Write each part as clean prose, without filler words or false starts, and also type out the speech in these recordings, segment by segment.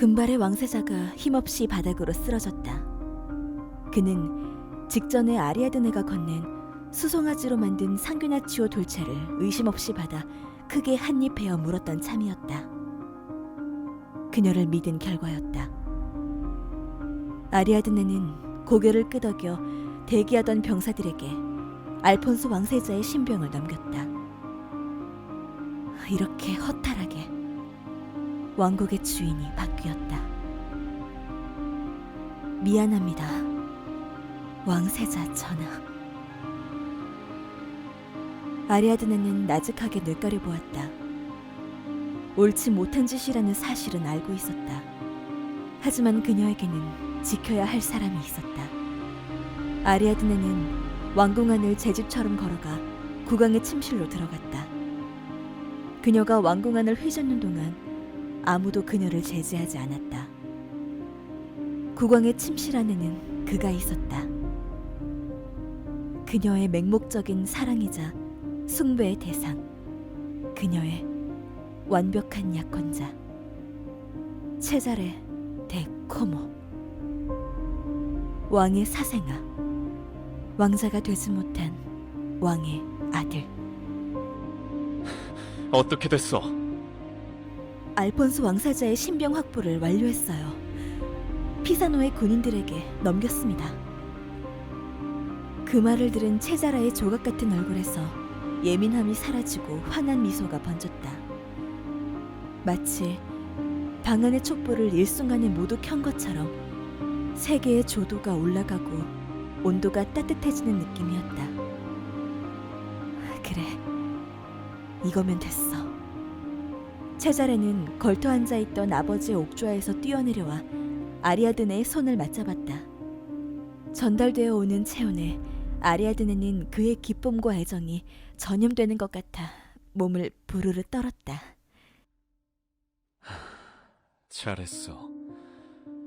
금발의 왕세자가 힘없이 바닥으로 쓰러졌다. 그는 직전에 아리아드네가 건넨 수송아지로 만든 상규나치오 돌체를 의심 없이 받아 크게 한입 베어 물었던 참이었다. 그녀를 믿은 결과였다. 아리아드네는 고개를 끄덕여 대기하던 병사들에게 알폰소 왕세자의 신병을 넘겼다. 이렇게 허탈하게 왕국의 주인이 바뀌었다. 미안합니다, 왕세자 전하. 아리아드네는 나직하게 뇌가려 보았다. 옳지 못한 짓이라는 사실은 알고 있었다. 하지만 그녀에게는 지켜야 할 사람이 있었다. 아리아드네는 왕궁 안을 제 집처럼 걸어가 국왕의 침실로 들어갔다. 그녀가 왕궁 안을 휘젓는 동안 아무도 그녀를 제지하지 않았다. 국왕의 침실 안에는 그가 있었다. 그녀의 맹목적인 사랑이자 숭배의 대상, 그녀의 완벽한 약혼자, 체자레 데 코모. 왕의 사생아, 왕자가 되지 못한 왕의 아들. 어떻게 됐어? 알폰소 왕세자의 신병 확보를 완료했어요. 피사노의 군인들에게 넘겼습니다. 그 말을 들은 체자라의 조각 같은 얼굴에서 예민함이 사라지고 환한 미소가 번졌다. 마치 방 안의 촛불을 일순간에 모두 켠 것처럼 세계의 조도가 올라가고 온도가 따뜻해지는 느낌이었다. 그래, 이거면 됐어. 체자레는 걸터 앉아있던 아버지의 옥좌에서 뛰어내려와 아리아드네의 손을 맞잡았다. 전달되어 오는 체온에 아리아드네는 그의 기쁨과 애정이 전염되는 것 같아 몸을 부르르 떨었다. 잘했어.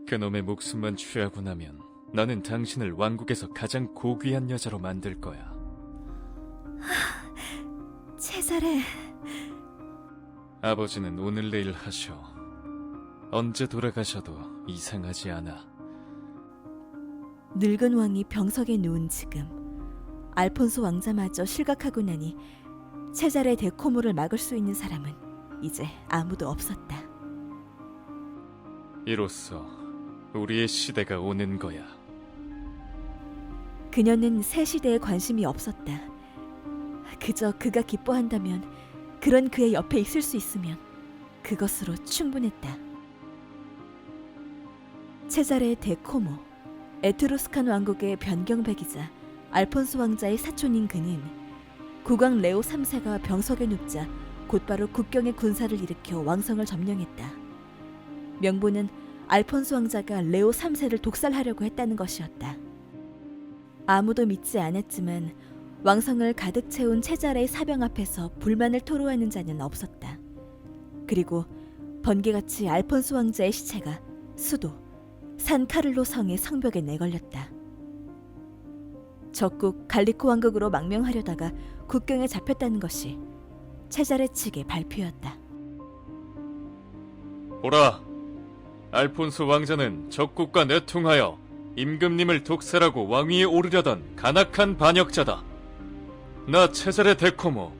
그놈의 목숨만 취하고 나면 나는 당신을 왕국에서 가장 고귀한 여자로 만들 거야. 체자레... 아버지는 오늘 내일 하셔. 언제 돌아가셔도 이상하지 않아. 늙은 왕이 병석에 누운 지금 알폰소 왕자마저 실각하고 나니 체자레 데코모를 막을 수 있는 사람은 이제 아무도 없었다. 이로써 우리의 시대가 오는 거야. 그녀는 새 시대에 관심이 없었다. 그저 그가 기뻐한다면, 그런 그의 옆에 있을 수 있으면 그것으로 충분했다. 체자레 데코모, 에트루스칸 왕국의 변경백이자 알폰소 왕자의 사촌인 그는 국왕 레오 3세가 병석에 눕자 곧바로 국경의 군사를 일으켜 왕성을 점령했다. 명분은 알폰소 왕자가 레오 3세를 독살하려고 했다는 것이었다. 아무도 믿지 않았지만 왕성을 가득 채운 체자레의 사병 앞에서 불만을 토로하는 자는 없었다. 그리고 번개같이 알폰소 왕자의 시체가 수도 산 카를로 성의 성벽에 내걸렸다. 적국 갈리코 왕국으로 망명하려다가 국경에 잡혔다는 것이 체자레 측의 발표였다. 보라! 알폰소 왕자는 적국과 내통하여 임금님을 독살하고 왕위에 오르려던 간악한 반역자다. 나 체자레 데코모,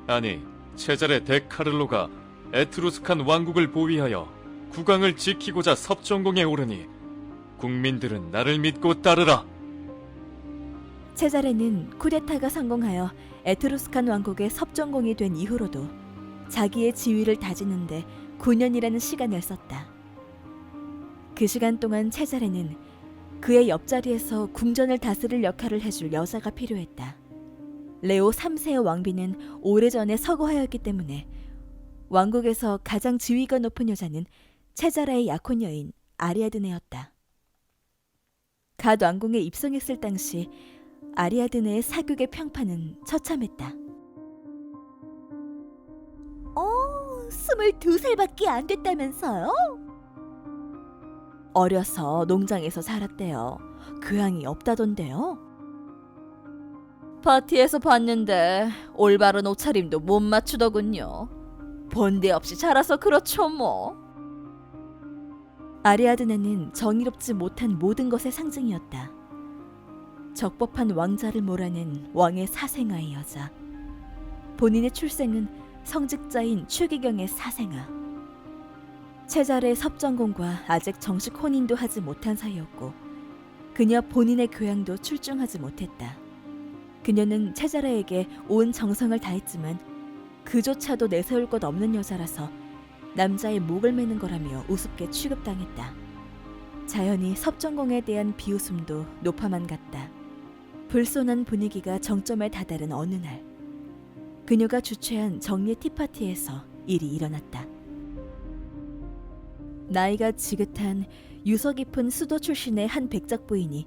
아니 체자레 데카를로가 에트루스칸 왕국을 보위하여 국왕을 지키고자 섭정궁에 오르니 국민들은 나를 믿고 따르라. 체자레는 쿠데타가 성공하여 에트루스칸 왕국의 섭정공이 된 이후로도 자기의 지위를 다지는데 9년이라는 시간을 썼다. 그 시간 동안 체자레는 그의 옆자리에서 궁전을 다스릴 역할을 해줄 여자가 필요했다. 레오 3세의 왕비는 오래전에 서거하였기 때문에 왕국에서 가장 지위가 높은 여자는 체자라의 약혼 여인 아리아드네였다. 갓 왕궁에 입성했을 당시 아리아드네의 사극의 평판은 처참했다. 22살밖에 안 됐다면서요? 어려서 농장에서 살았대요. 교양이 없다던데요. 파티에서 봤는데 올바른 옷차림도 못 맞추더군요. 본데 없이 자라서 그렇죠 뭐. 아리아드네는 정의롭지 못한 모든 것의 상징이었다. 적법한 왕자를 몰아낸 왕의 사생아의 여자. 본인의 출생은 성직자인 추기경의 사생아. 체잘의 섭정공과 아직 정식 혼인도 하지 못한 사이였고 그녀 본인의 교양도 출중하지 못했다. 그녀는 체자라에게 온 정성을 다했지만 그조차도 내세울 것 없는 여자라서 남자의 목을 매는 거라며 우습게 취급당했다. 자연히 섭정공에 대한 비웃음도 높아만 갔다. 불손한 분위기가 정점에 다다른 어느 날, 그녀가 주최한 정례 티파티에서 일이 일어났다. 나이가 지긋한 유서 깊은 수도 출신의 한 백작 부인이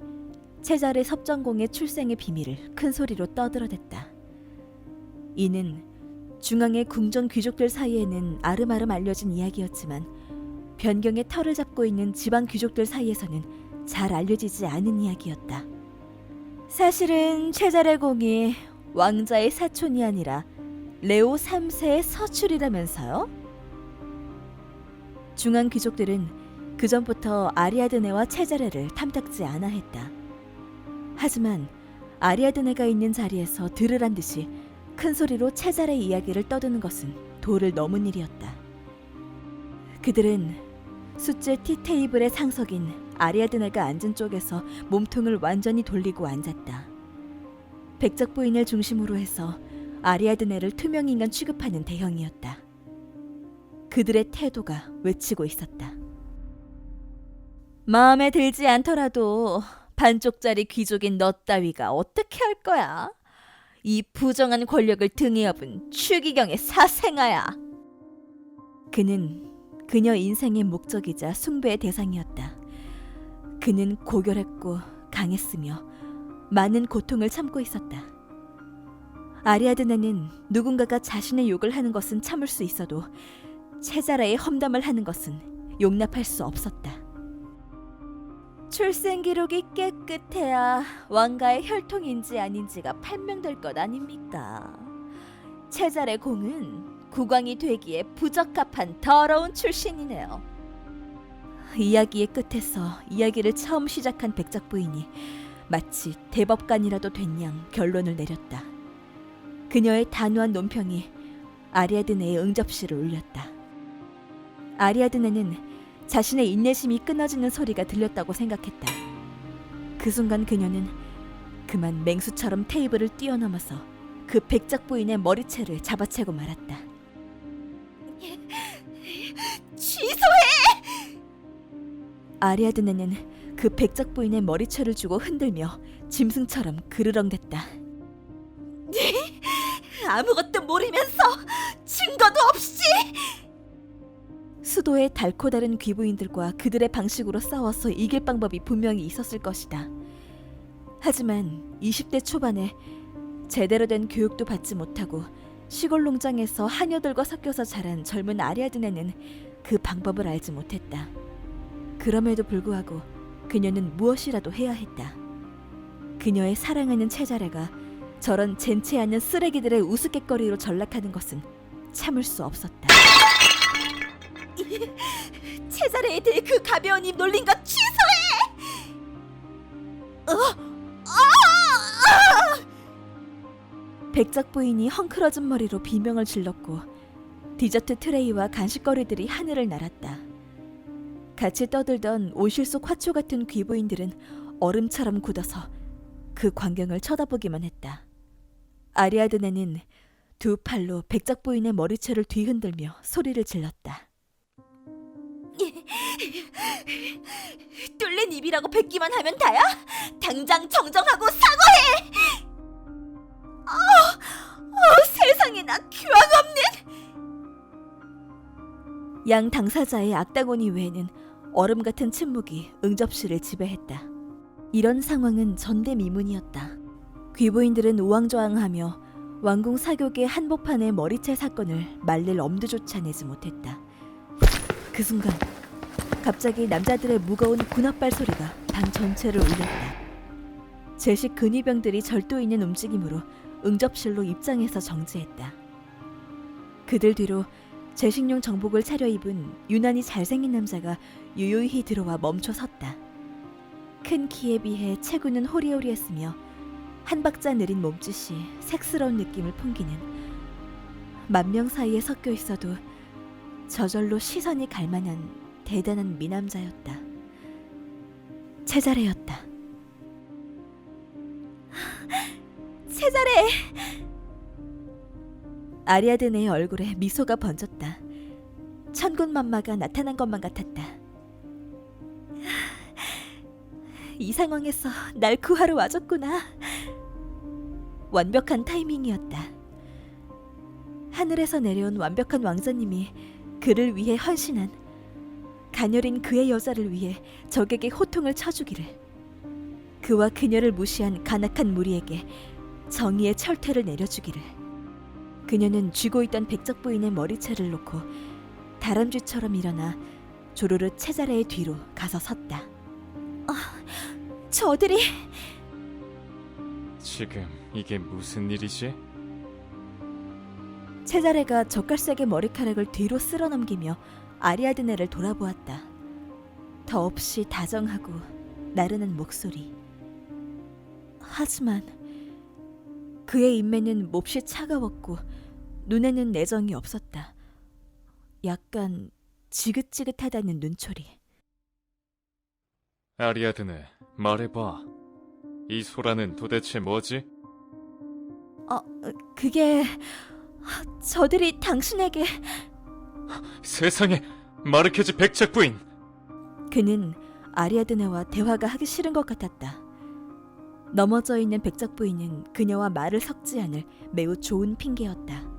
체잘의 섭정공의 출생의 비밀을 큰 소리로 떠들어댔다. 이는 중앙의 궁정 귀족들 사이에는 아름아름 알려진 이야기였지만 변경의 털을 잡고 있는 지방 귀족들 사이에서는 잘 알려지지 않은 이야기였다. 사실은 체잘의 공이 왕자의 사촌이 아니라 레오 3세의 서출이라면서요? 중앙 귀족들은 그전부터 아리아드네와 체자레를 탐탁지 않아 했다. 하지만 아리아드네가 있는 자리에서 들으란 듯이 큰 소리로 체자레 이야기를 떠드는 것은 도를 넘은 일이었다. 그들은 숫제 티테이블의 상석인 아리아드네가 앉은 쪽에서 몸통을 완전히 돌리고 앉았다. 백작 부인을 중심으로 해서 아리아드네를 투명인간 취급하는 대형이었다. 그들의 태도가 외치고 있었다. 마음에 들지 않더라도 반쪽짜리 귀족인 너 따위가 어떻게 할 거야? 이 부정한 권력을 등에 업은 추기경의 사생아야. 그는 그녀 인생의 목적이자 숭배의 대상이었다. 그는 고결했고 강했으며 많은 고통을 참고 있었다. 아리아드네는 누군가가 자신의 욕을 하는 것은 참을 수 있어도 체자라의 험담을 하는 것은 용납할 수 없었다. 출생 기록이 깨끗해야 왕가의 혈통인지 아닌지가 판명될 것 아닙니까? 체잘의 공은 국왕이 되기에 부적합한 더러운 출신이네요. 이야기의 끝에서 이야기를 처음 시작한 백작 부인이 마치 대법관이라도 된 양 결론을 내렸다. 그녀의 단호한 논평이 아리아드네의 응접시를 울렸다. 아리아드네는 자신의 인내심이 끊어지는 소리가 들렸다고 생각했다. 그 순간 그녀는 그만 맹수처럼 테이블을 뛰어넘어서 그 백작 부인의 머리채를 잡아채고 말았다. 취소해! 아리아드네는 그 백작 부인의 머리채를 주고 흔들며 짐승처럼 그르렁댔다. 아무것도 모르면서 증거도 없이! 수도의 달코 다른 귀부인들과 그들의 방식으로 싸워서 이길 방법이 분명히 있었을 것이다. 하지만 20대 초반에 제대로 된 교육도 받지 못하고 시골 농장에서 하녀들과 섞여서 자란 젊은 아리아드네는 그 방법을 알지 못했다. 그럼에도 불구하고 그녀는 무엇이라도 해야 했다. 그녀의 사랑하는 체자레가 저런 젠치 않는 쓰레기들의 우스갯거리로 전락하는 것은 참을 수 없었다. 체자레에 대해 그 가벼운 입 놀린 것 취소해! 백작 부인이 헝클어진 머리로 비명을 질렀고 디저트 트레이와 간식거리들이 하늘을 날았다. 같이 떠들던 온실 속 화초 같은 귀부인들은 얼음처럼 굳어서 그 광경을 쳐다보기만 했다. 아리아드네는 두 팔로 백작 부인의 머리채를 뒤흔들며 소리를 질렀다. 뚫린 입이라고 뱉기만 하면 다야? 당장 정정하고 사과해! 세상에나 교양 없는! 양 당사자의 악당언니 외에는 얼음 같은 침묵이 응접실을 지배했다. 이런 상황은 전대미문이었다. 귀부인들은 우왕좌왕하며 왕궁 사교계 한복판의 머리채 사건을 말릴 엄두조차 내지 못했다. 그 순간 갑자기 남자들의 무거운 군합발 소리가 방 전체를 울렸다. 제식 근위병들이 절도 있는 움직임으로 응접실로 입장해서 정지했다. 그들 뒤로 제식용 정복을 차려입은 유난히 잘생긴 남자가 유유히 들어와 멈춰 섰다. 큰 키에 비해 체구는 호리호리했으며 한 박자 느린 몸짓이 색스러운 느낌을 풍기는, 만명 사이에 섞여 있어도 저절로 시선이 갈 만한 대단한 미남자였다. 체자레였다. 체자레! 아리아드네의 얼굴에 미소가 번졌다. 천군만마가 나타난 것만 같았다. 이 상황에서 날 구하러 와줬구나. 완벽한 타이밍이었다. 하늘에서 내려온 완벽한 왕자님이 그를 위해 헌신한, 가녀린 그의 여자를 위해 적에게 호통을 쳐주기를, 그와 그녀를 무시한 간악한 무리에게 정의의 철퇴를 내려주기를. 그녀는 쥐고 있던 백작 부인의 머리채를 놓고 다람쥐처럼 일어나 조르르 체자레의 뒤로 가서 섰다. 저들이... 지금 이게 무슨 일이지? 체자레가 젓갈색의 머리카락을 뒤로 쓸어 넘기며 아리아드네를 돌아보았다. 더없이 다정하고 나른한 목소리. 하지만 그의 인매는 몹시 차가웠고 눈에는 내정이 없었다. 약간 지긋지긋하다는 눈초리. 아리아드네, 말해봐. 이 소라는 도대체 뭐지? 그게... 저들이 당신에게... 세상에! 마르케즈 백작 부인! 그는 아리아드네와 대화가 하기 싫은 것 같았다. 넘어져 있는 백작 부인은 그녀와 말을 섞지 않을 매우 좋은 핑계였다.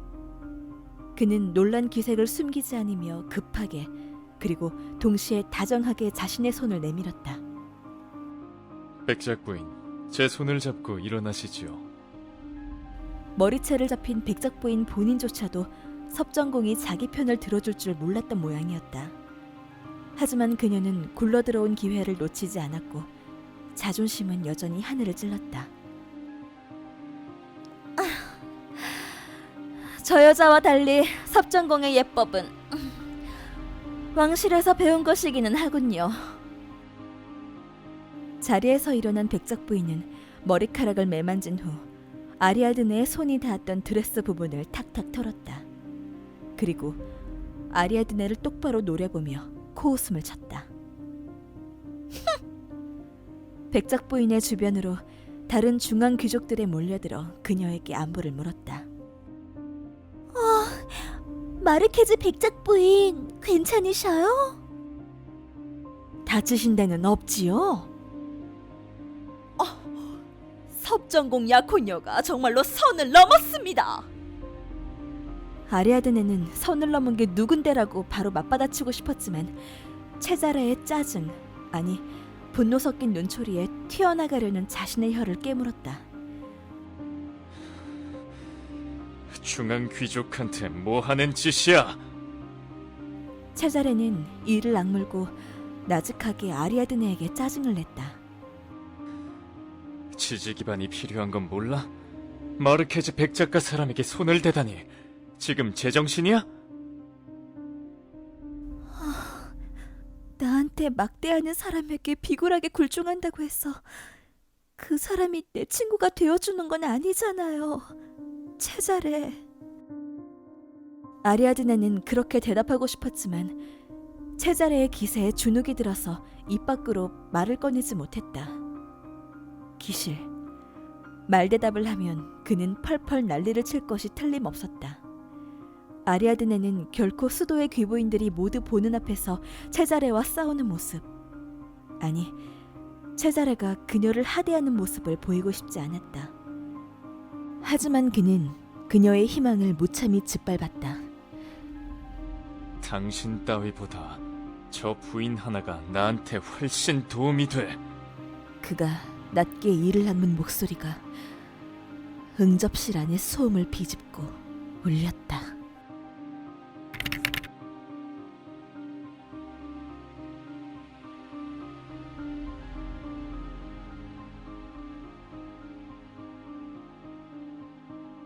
그는 놀란 기색을 숨기지 않으며 급하게, 그리고 동시에 다정하게 자신의 손을 내밀었다. 백작 부인, 제 손을 잡고 일어나시지요. 머리채를 잡힌 백작 부인 본인조차도 섭정공이 자기 편을 들어줄 줄 몰랐던 모양이었다. 하지만 그녀는 굴러들어온 기회를 놓치지 않았고 자존심은 여전히 하늘을 찔렀다. 저 여자와 달리 섭정공의 예법은 왕실에서 배운 것이기는 하군요. 자리에서 일어난 백작 부인은 머리카락을 매만진 후 아리아드네의 손이 닿았던 드레스 부분을 탁탁 털었다. 그리고 아리아드네를 똑바로 노려보며 코웃음을 쳤다. 백작 부인의 주변으로 다른 중앙 귀족들에 몰려들어 그녀에게 안부를 물었다. 마르케즈 백작 부인, 괜찮으셔요? 다치신 데는 없지요? 섭정공 약혼녀가 정말로 선을 넘었습니다. 아리아드네는 선을 넘은 게 누군데라고 바로 맞받아치고 싶었지만 체자레의 짜증, 아니 분노 섞인 눈초리에 튀어나가려는 자신의 혀를 깨물었다. 중앙 귀족한테 뭐 하는 짓이야? 체자레는 이를 악물고 나직하게 아리아드네에게 짜증을 냈다. 지지 기반이 필요한 건 몰라? 마르케즈 백작가 사람에게 손을 대다니 지금 제정신이야? 나한테 막대하는 사람에게 비굴하게 굴종한다고 해서 그 사람이 내 친구가 되어주는 건 아니잖아요. 체자레. 아리아드네는 그렇게 대답하고 싶었지만 체자레의 기세에 주눅이 들어서 입 밖으로 말을 꺼내지 못했다. 기실. 말대답을 하면 그는 펄펄 난리를 칠 것이 틀림없었다. 아리아드네는 결코 수도의 귀부인들이 모두 보는 앞에서 체자레와 싸우는 모습, 아니 체자레가 그녀를 하대하는 모습을 보이고 싶지 않았다. 하지만 그는 그녀의 희망을 무참히 짓밟았다. 당신 따위보다 저 부인 하나가 나한테 훨씬 도움이 돼. 그가 낮게 이를 닦는 목소리가 응접실 안의 소음을 비집고 울렸다.